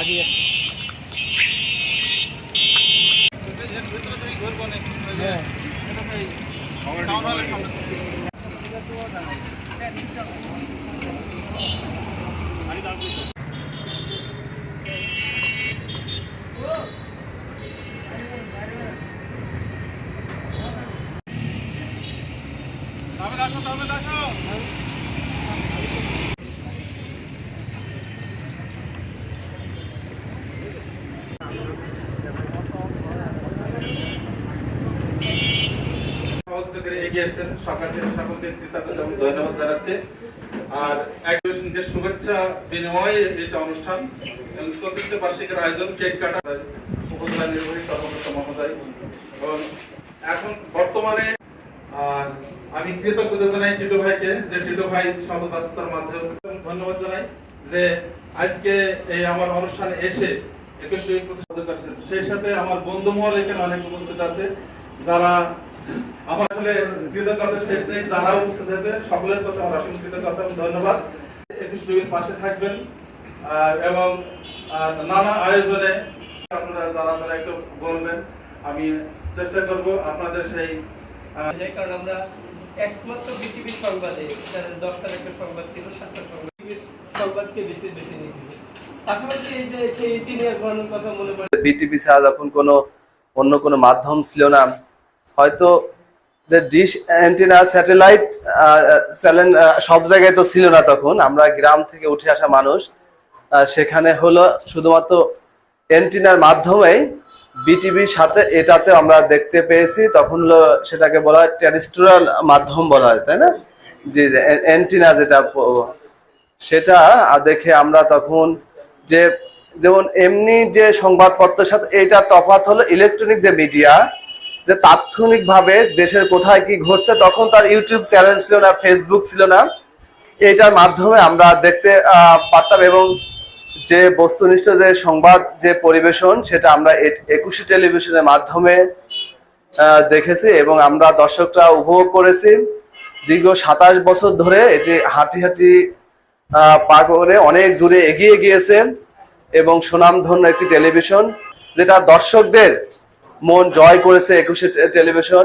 আগে হ্যাঁ ধন্যবাদ জানাচ্ছি। আর একজনকে শুভেচ্ছা বিনিময় এটা অনুষ্ঠান এবং প্রতিষ্ঠা বার্ষিকীর আয়োজন কেক কাটা উপজেলা নির্বাহী কর্মকর্তা মহোদয় এবং এখন বর্তমানে আর আমি কৃতজ্ঞতা জানাই টিটু ভাইকে যে টিটু ভাই শত ব্যস্ততার মাধ্যমে ধন্যবাদ জানাই যে আজকে এই আমার অনুষ্ঠানে এসে 21 প্রতিষ্ঠা করেছেন। সেই সাথে আমার বন্ধু মহল এখানে অনেক উপস্থিত আছে যারা আমার আসলে কৃতজ্ঞতা শেষ নেই, যারা উপস্থিত হয়েছে সকলের প্রতি আমার অসংখ্য কৃতজ্ঞতা এবং ধন্যবাদ। 21 পাশে থাকবেন এবং নানা আয়োজনে আপনারা যারা যারা একটু বলবেন আমি চেষ্টা করব আপনাদের সেই কারণ আমরা একমাত্র বিটিভি সংবাদে 10টার একটা সংবাদ ছিল 7টার সংবাদকে বেশি বেশি নিয়েছিল। পাশাপাশি এই যে সেই দিনের ঘটনার কথা মনে পড়ে বিটিভি ছাড়া যখন অন্য কোনো মাধ্যম ছিল না, হয়তো যে ডিশ অ্যান্টেনা স্যাটেলাইট চ্যানেল সব জায়গায় তো ছিল না। তখন আমরা গ্রাম থেকে উঠে আসা মানুষ, সেখানে হলো শুধুমাত্র অ্যান্টেনার মাধ্যমেই বিটিভির সাথে এটাতে আমরা দেখতে পেয়েছি। তখন হলো সেটাকে বলা হয় টেরিস্ট্রিয়াল মাধ্যম বলা হয়, তাই না? যে অ্যান্টেনা যেটা সেটা দেখে আমরা তখন যে যেমন এমনি যে সংবাদপত্রের সাথে এইটা তফাৎ হলো ইলেকট্রনিক যে মিডিয়া, যে তাৎক্ষণিকভাবে দেশের কোথায় কি ঘটছে, তখন তার ইউটিউব চ্যানেল ছিল না, ফেসবুক ছিল না। এটার মাধ্যমে আমরা দেখতে পারতাম এবং যে বস্তুনিষ্ঠ যে সংবাদ যে পরিবেশন সেটা আমরা 21 টেলিভিশনের মাধ্যমে দেখেছি এবং আমরা দর্শকরা উপভোগ করেছি। দীর্ঘ 27 বছর ধরে এটি হাঁটি হাঁটি পা করে অনেক দূরে এগিয়ে গিয়েছে এবং সুনামধন্য একটি টেলিভিশন, যেটা দর্শকদের মন জয় করেছে 21 টেলিভিশন।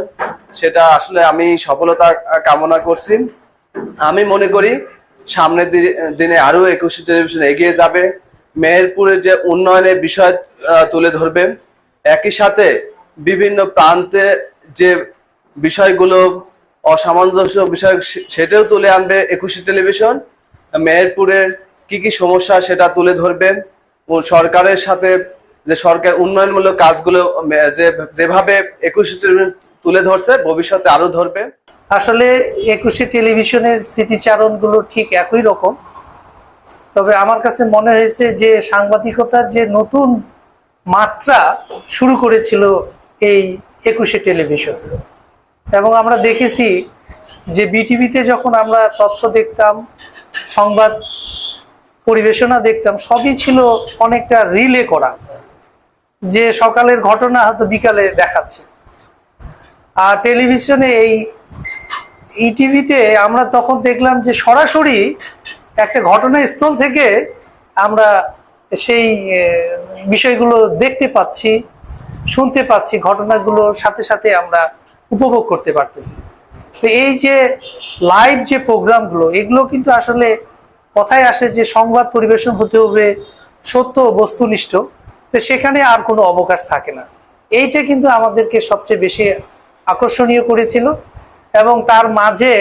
সেটা আসলে আমি সফলতা কামনা করছি। আমি মনে করি সামনের দিনে আরো 21 টেলিভিশন এগিয়ে যাবে, মেহেরপুরের যে উন্নয়নের বিষয় তুলে ধরবে, একই সাথে বিভিন্ন প্রান্তে যে বিষয়গুলো অসামঞ্জস্য বিষয় সেটাও তুলে আনবে 21 টেলিভিশন। মেহেরপুরের কি কি সমস্যা সেটা তুলে ধরবে, সরকারের সাথে যে সরকার উন্নয়নমূলক কাজগুলো যেভাবে 21 টেলিভিশন তুলে ধরছে ভবিষ্যতে আরো ধরবে। আসলে 21 টেলিভিশনের স্মৃতিচারণগুলো ঠিক একই রকম, তবে আমার কাছে মনে হয়েছে যে সাংবাদিকতার যে নতুন মাত্রা শুরু করেছিল এই 21 টেলিভিশন। এবং আমরা দেখেছি যে বিটিভিতে যখন আমরা তথ্য দেখতাম, সংবাদ পরিবেশনা দেখতাম, সবই ছিল অনেকটা রিলে করা, যে সকালের ঘটনা হয়তো বিকালে দেখাচ্ছে। আর টেলিভিশনে এই ইটিভিতে আমরা তখন দেখলাম যে সরাসরি একটা ঘটনাস্থল থেকে আমরা সেই বিষয়গুলো দেখতে পাচ্ছি, শুনতে পাচ্ছি, ঘটনাগুলোর সাথে সাথে আমরা উপভোগ করতে পারতেছি। তো এই যে লাইভ যে প্রোগ্রামগুলো, এগুলো কিন্তু আসলে কথায় আসে যে সংবাদ পরিবেশন হতে হবে সত্য বস্তুনিষ্ঠ, তো সেখানে আর কোনো অবকাশ থাকে না। এইটা কিন্তু আমাদেরকে সবচেয়ে বেশি আকর্ষণীয় করেছিল। এবং তার মাঝে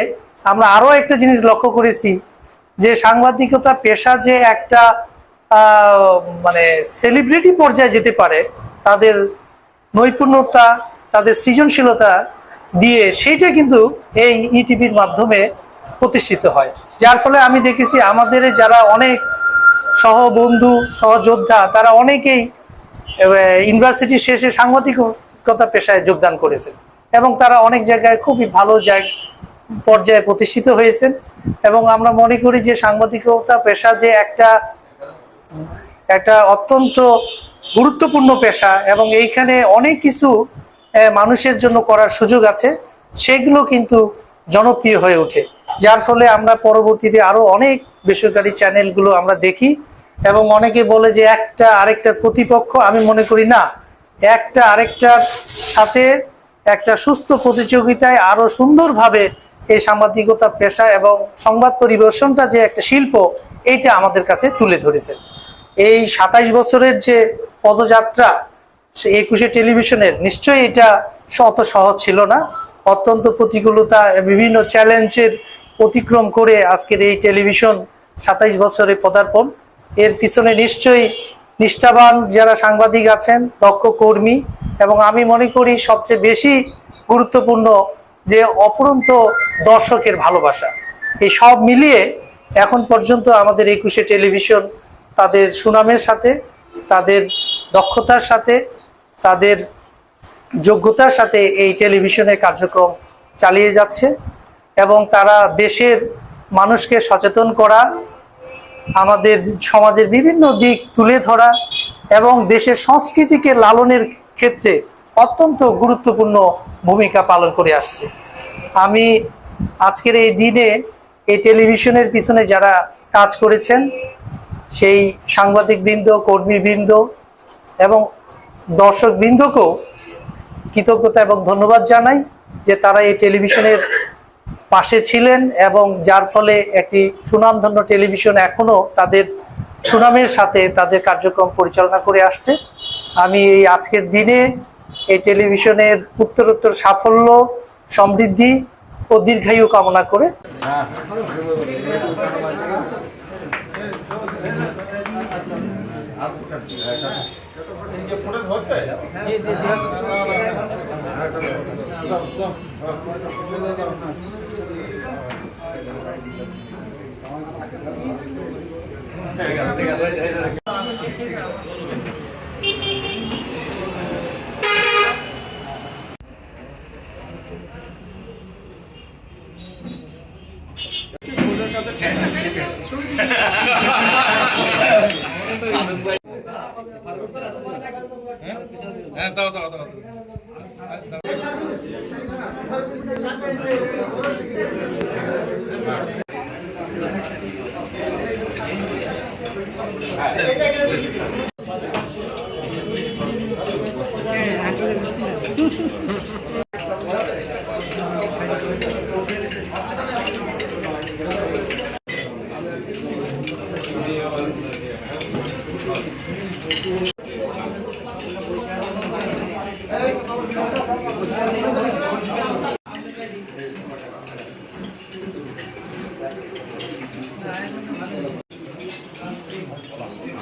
আমরা আরো একটা জিনিস লক্ষ্য করেছি যে সাংবাদিকতা পেশা যে একটা মানে সেলিব্রিটি পর্যায়ে যেতে পারে, তাদের নৈপুণ্যতা, তাদের সৃজনশীলতা দিয়ে, সেইটা কিন্তু এই ইটিভির মাধ্যমে প্রতিষ্ঠিত হয়। যার ফলে আমি দেখেছি আমাদের যারা অনেক সহবন্ধু সহযোদ্ধা, তারা অনেকেই ইউনিভার্সিটি শেষে সাংবাদিকতা পেশায় যোগদান করেছেন এবং তারা অনেক জায়গায় খুবই ভালো পর্যায়ে প্রতিষ্ঠিত হয়েছেন। এবং আমরা মনে করি যে সাংবাদিকতা পেশা যে একটা অত্যন্ত গুরুত্বপূর্ণ পেশা এবং এইখানে অনেক কিছু মানুষের জন্য করার সুযোগ আছে, সেগুলো কিন্তু জনপ্রিয় হয়ে ওঠে। যার ফলে আমরা পরবর্তীতে আরো অনেক বেসরকারি চ্যানেলগুলো আমরা দেখি এবং অনেকে বলে যে একটা আরেকটার প্রতিপক্ষ। আমি মনে করি না, একটা আরেকটার সাথে একটা সুস্থ প্রতিযোগিতায় আরো সুন্দরভাবে এই সাংবাদিকতা পেশা এবং সংবাদ পরিবেশনটা যে একটা শিল্প, এইটা আমাদের কাছে তুলে ধরেছেন। এই 27 বছরের যে পদযাত্রা 21শে টেলিভিশনের, নিশ্চয়ই এটা অত সহজ ছিল না। অত্যন্ত প্রতিকূলতা, বিভিন্ন চ্যালেঞ্জের অতিক্রম করে আজকের এই টেলিভিশন 27 বছরে পদার্পণ। এর পিছনে নিশ্চয়ই নিষ্ঠাবান যারা সাংবাদিক আছেন, দক্ষ কর্মী, এবং আমি মনে করি সবচেয়ে বেশি গুরুত্বপূর্ণ যে অপরন্ত দর্শকের ভালোবাসা। এই সব মিলিয়ে এখন পর্যন্ত আমাদের 21শে টেলিভিশন তাদের সুনামের সাথে, তাদের দক্ষতার সাথে, তাদের যোগ্যতার সাথে এই টেলিভিশনের কার্যক্রম চালিয়ে যাচ্ছে। এবং তারা দেশের মানুষকে সচেতন করা, আমাদের সমাজের বিভিন্ন দিক তুলে ধরা এবং দেশের সংস্কৃতিকে লালনের ক্ষেত্রে অত্যন্ত গুরুত্বপূর্ণ ভূমিকা পালন করে আসছে। আমি আজকের এই দিনে এই টেলিভিশনের পিছনে যারা কাজ করেছেন, সেই সাংবাদিকবৃন্দ, কর্মীবৃন্দ এবং দর্শকবৃন্দকেও কৃতজ্ঞতা এবং ধন্যবাদ জানাই যে তারা এই টেলিভিশনের পাশে ছিলেন এবং যার ফলে একটি সুনামধন্য টেলিভিশন এখনো তাদের সুনামের সাথে তাদের কার্যক্রম পরিচালনা করে আসছে। আমি এই আজকের দিনে এই টেলিভিশনের উত্তরোত্তর সাফল্য, সমৃদ্ধি ও দীর্ঘায়ু কামনা করে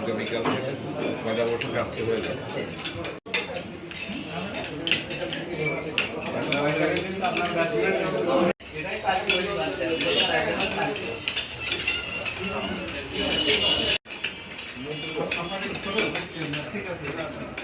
আগামীকাল কয়টা বছর কাজতে হয়ে যাবে। ঠিক আছে।